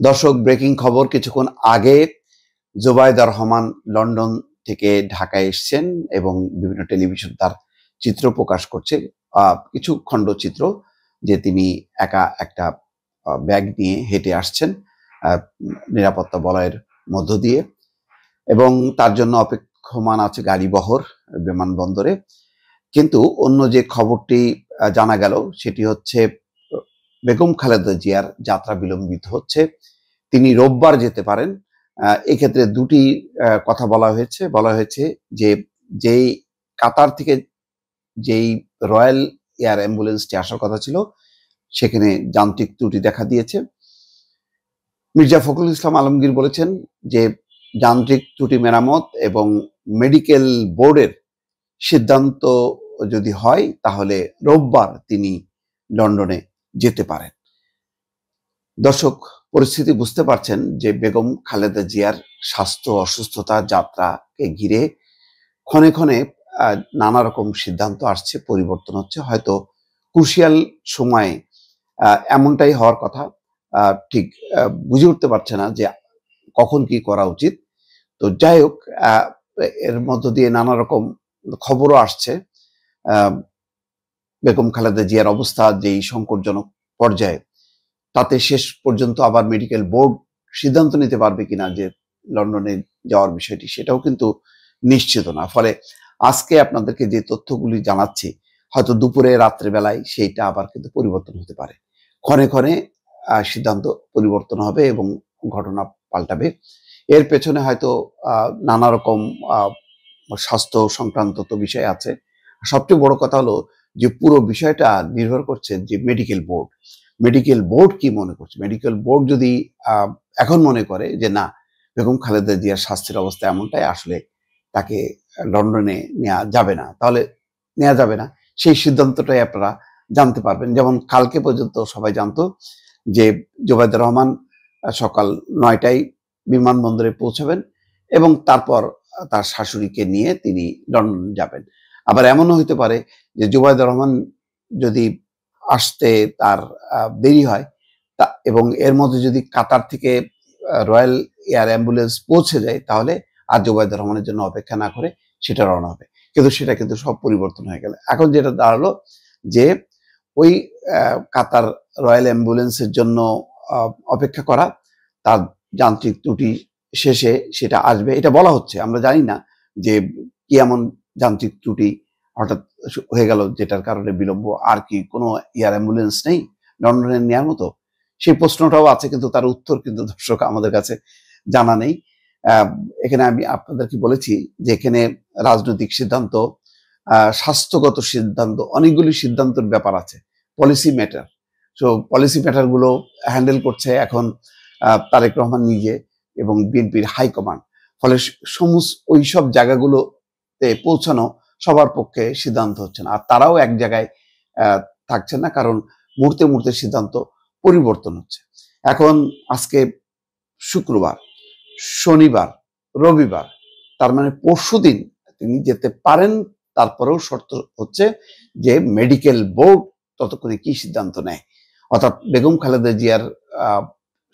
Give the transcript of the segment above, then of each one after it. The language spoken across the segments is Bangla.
দর্শক, ব্রেকিং খবর। কিছুক্ষণ আগে জোবায়দা রহমান লন্ডন থেকে ঢাকায় এসেছেন এবং বিভিন্ন টেলিভিশন তার চিত্র প্রকাশ করছে, কিছু খণ্ডচিত্র, যে তিনি একা একটা ব্যাগ নিয়ে হেঁটে আসছেন নিরাপত্তা বলয়ের মধ্য দিয়ে, এবং তার জন্য অপেক্ষমান আছে গাড়িবহর বিমানবন্দরে। কিন্তু অন্য যে খবরটি জানা গেল সেটি হচ্ছে বেগম খালেদা জিয়ার যাত্রা বিলম্বিত হচ্ছে। তিনি রোববার যেতে পারেন। এক্ষেত্রে দুটি কথা বলা হয়েছে যে যেই কাতার থেকে যেই রয়্যাল এয়ার অ্যাম্বুলেন্সটি আসার কথা ছিল সেখানে যান্ত্রিক ত্রুটি দেখা দিয়েছে। মির্জা ফখরুল ইসলাম আলমগীর বলেছেন যে যান্ত্রিক ত্রুটি মেরামত এবং মেডিকেল বোর্ডের সিদ্ধান্ত যদি হয় তাহলে রোববার তিনি লন্ডনে যেতে পারেন। দর্শক, পরিস্থিতি বুঝতে পারছেন যে বেগম খালেদা জিয়ার স্বাস্থ্য অসুস্থতা যাত্রাকে ঘিরে ক্ষণে ক্ষণে নানা রকম সিদ্ধান্ত আসছে, পরিবর্তন হচ্ছে। হয়তো ক্রুশিয়াল সময়ে এমনটাই হওয়ার কথা, ঠিক বুঝে উঠতে পারছে না যে কখন কি করা উচিত। তো যাই হোক, এর মধ্য দিয়ে নানা রকম খবরও আসছে। বেগম খালেদা জিয়ার অবস্থা যেই সংকটজনক পর্যায়ে, তাতে শেষ পর্যন্ত আবার মেডিকেল বোর্ড সিদ্ধান্ত নিতে পারবে কিনা যে লন্ডনে যাওয়ার বিষয়টি, সেটাও কিন্তু নিশ্চিত না। ফলে আজকে আপনাদেরকে যে তথ্যগুলি জানাচ্ছি, হয়তো দুপুরে রাত্রে বেলায় সেইটা আবার কিন্তু পরিবর্তন হতে পারে। ক্ষণে ক্ষণে সিদ্ধান্ত পরিবর্তন হবে এবং ঘটনা পাল্টাবে। এর পেছনে হয়তো নানা রকম স্বাস্থ্য সংক্রান্ত তো বিষয় আছে। সবচেয়ে বড় কথা হলো যে পুরো বিষয়টা নির্ভর করছে যে মেডিকেল বোর্ড কি মনে করছে। মেডিকেল বোর্ড যদি এখন মনে করে যে না, বেগম খালেদা জিয়ার স্বাস্থ্যের অবস্থা এমনটাই, আসলে তাকে লন্ডনে নেওয়া যাবে না, তাহলে নেওয়া যাবে না। সেই সিদ্ধান্তটাই আপনারা জানতে পারবেন। যেমন কালকে পর্যন্ত সবাই জানতো যে জোবায়দা রহমান সকাল 9টায় বিমানবন্দরে পৌঁছাবেন এবং তারপর তার শাশুড়িকে নিয়ে তিনি লন্ডন যাবেন। আবার এমনও হতে পারে যে জোবায়দা রহমান যদি আসতে তার দেরি হয় এবং এর মধ্যে যদি কাতার থেকে রয়্যাল এয়ার অ্যাম্বুলেন্স পৌঁছে যায়, তাহলে আর জোবায়দা রহমানের জন্য অপেক্ষা না করে সেটা রওনা হবে। কিন্তু সেটা কিন্তু সব পরিবর্তন হয়ে গেল। এখন যেটা দাঁড়ালো যে ওই কাতার রয়্যাল অ্যাম্বুলেন্সের জন্য অপেক্ষা করা, তার যান্ত্রিক ত্রুটি শেষে সেটা আসবে, এটা বলা হচ্ছে। আমরা জানি না যে কি এমন যান্ত্রিক ত্রুটি হঠাৎ হয়ে গেল যেটার কারণে বিলম্ব। আর কি কোনো এয়ার অ্যাম্বুলেন্স নেই লন্ডনে নেওয়ার মতো? সেই প্রশ্নটাও আছে, কিন্তু তার উত্তর কিন্তু দর্শক আমাদের কাছে জানা নেই। এখানে আমি আপনাদেরকে বলেছি যে এখানে রাজনৈতিক সিদ্ধান্ত, স্বাস্থ্যগত সিদ্ধান্ত, অনেকগুলি সিদ্ধান্তের ব্যাপার আছে, policy matter. So policy matter গুলো হ্যান্ডেল করছে এখন তারেক রহমান নিজে এবং বিএনপির হাইকমান্ড। ফলে ওইসব জায়গাগুলোতে পৌঁছানো সবার পক্ষে সিদ্ধান্ত হচ্ছে না, আর তারাও এক জায়গায় থাকছে না, কারণ মুহূর্তে মুহূর্তে সিদ্ধান্ত পরিবর্তন হচ্ছে। এখন আজকে শুক্রবার, শনিবার, রবিবার, তার মানে পরশুদিন তিনি যেতে পারেন। তারপরেও শর্ত হচ্ছে যে মেডিকেল বোর্ড ততক্ষণে কি সিদ্ধান্ত নেয়, অর্থাৎ বেগম খালেদা জিয়ার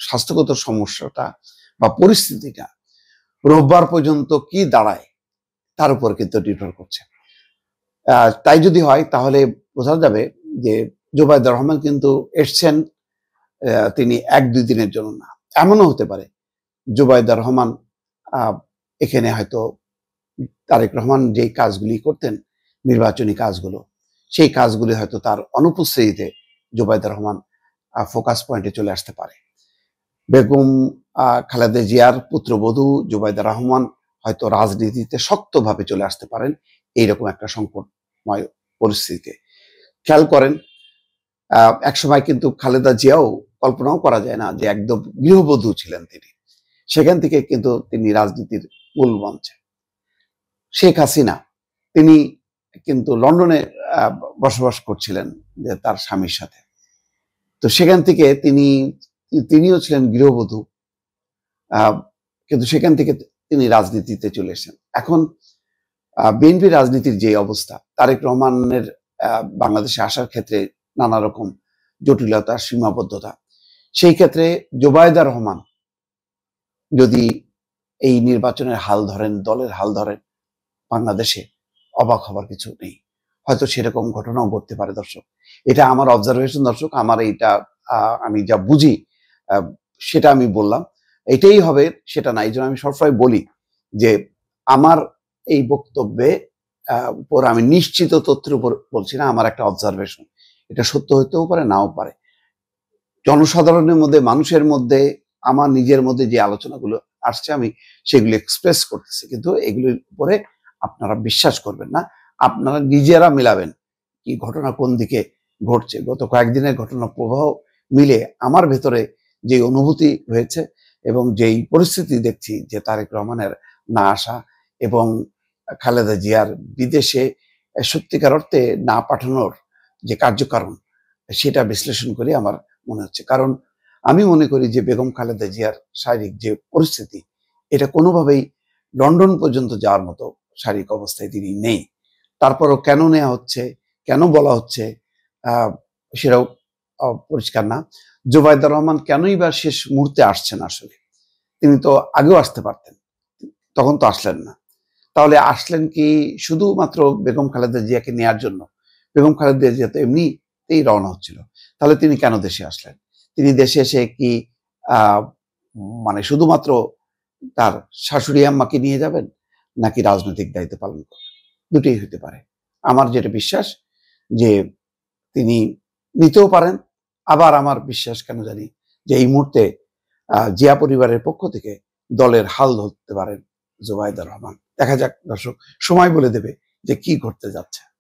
স্বাস্থ্যগত সমস্যাটা বা পরিস্থিতিটা রোববার পর্যন্ত কি দাঁড়ায় তার উপর কিন্তু নির্ভর করছে। তাই যদি হয় তাহলে বোঝা যাবে যে জোবায়দা রহমান কিন্তু এসছেন তিনি 1-2 দিনের জন্য না। এমনও হতে পারে জোবায়দা রহমান এখানে হয়তো তারেক রহমান যে কাজগুলি করতেন, নির্বাচনী কাজগুলো, সেই কাজগুলি হয়তো তার অনুপস্থিতিতে জোবায়দা রহমান ফোকাস পয়েন্টে চলে আসতে পারে। বেগম খালেদা জিয়ার পুত্রবধূ জোবায়দা রহমান হয়তো রাজনীতিতে শক্তভাবে চলে আসতে পারেন এইরকম একটা সংকটময় পরিস্থিতিতে। খেয়াল করেন, একসময় কিন্তু খালেদা জিয়াও কল্পনাও করা যায় না যে একদম গৃহবধূ ছিলেন তিনি, সেখান থেকে কিন্তু তিনি রাজনীতির মূল মঞ্চে। শেখ হাসিনা তিনি কিন্তু লন্ডনে বসবাস করছিলেন যে তার স্বামীর সাথে, তো সেখান থেকে তিনিও ছিলেন গৃহবধূ, কিন্তু সেখান থেকে তিনি রাজনীতিতে চলে এসেছেন। এখন বিএনপি রাজনীতির যে অবস্থা, তারেক রহমানের বাংলাদেশে আসার ক্ষেত্রে নানা রকম জটিলতা, সীমাবদ্ধতা, সেই ক্ষেত্রে জোবায়েদা রহমান যদি এই নির্বাচনের হাল ধরেন, দলের হাল ধরেন, বাংলাদেশে অবাক হবার কিছু নেই। হয়তো সেরকম ঘটনাও ঘটতে পারে দর্শক। এটা আমার অবজারভেশন দর্শক, আমার এইটা আমি যা বুঝি সেটা আমি বললাম। এটাই হবে সেটা না, এই জন্য আমি সবসময় বলি যে আমার এই বক্তব্যে উপর আমি নিশ্চিত তথ্যের উপর বলছি না, আমার একটা অবজারভেশন। এটা সত্য হতেও পারে, নাও পারে। জনসাধারণের মধ্যে, মানুষের মধ্যে, আমার নিজের মধ্যে যে আলোচনাগুলো আসছে আমি সেগুলো এক্সপ্রেস করতেছি, কিন্তু এগুলির উপরে আপনারা বিশ্বাস করবেন না, আপনারা নিজেরা মিলাবেন কি ঘটনা কোন দিকে ঘটছে। গত কয়েকদিনের ঘটনা প্রবাহ মিলে আমার ভেতরে যে অনুভূতি হয়েছে এবং যেই পরিস্থিতি দেখছি যে তারেক রহমানের না আসা এবং খালেদা জিয়ার বিদেশে সত্যিকার অর্থে না পাঠানোর যে কার্যকারণ, সেটা বিশ্লেষণ করে আমার মনে হচ্ছে। কারণ আমি মনে করি যে বেগম খালেদা জিয়ার শারীরিক যে পরিস্থিতি, এটা কোনোভাবেই লন্ডন পর্যন্ত যাওয়ার মতো শারীরিক অবস্থায় তিনি নেই। তারপরও কেন নেওয়া হচ্ছে, কেন বলা হচ্ছে, সেটাও পরিষ্কার না। জোবায়দা রহমান কেনই বা শেষ মুহূর্তে আসছেন? আসলে তিনি তো আগেও আসতে পারতেন, তখন তো আসলেন না। তাহলে আসলেন কি শুধুমাত্র বেগম খালেদা জিয়াকে নেয়ার জন্য? বেগম খালেদা জিয়া তো এমনিতেই রওনা হচ্ছিল, তাহলে তিনি কেন দেশে আসলেন? তিনি দেশে এসে কি মানে শুধুমাত্র তার শাশুড়ি আম্মাকে নিয়ে যাবেন, নাকি রাজনৈতিক দায়িত্ব পালন করবেন? দুটোই হতে পারে। আমার যেটা বিশ্বাস যে তিনি নিতেও পারেন, আবার আমার বিশ্বাস কেন জানি যে এই মুহূর্তে জিয়া পরিবারের পক্ষ থেকে দলের হাল ধরতে পারেন জোবায়দা রহমান। দেখা যাক দর্শক, সময় বলে দেবে যে কি ঘটতে যাচ্ছে।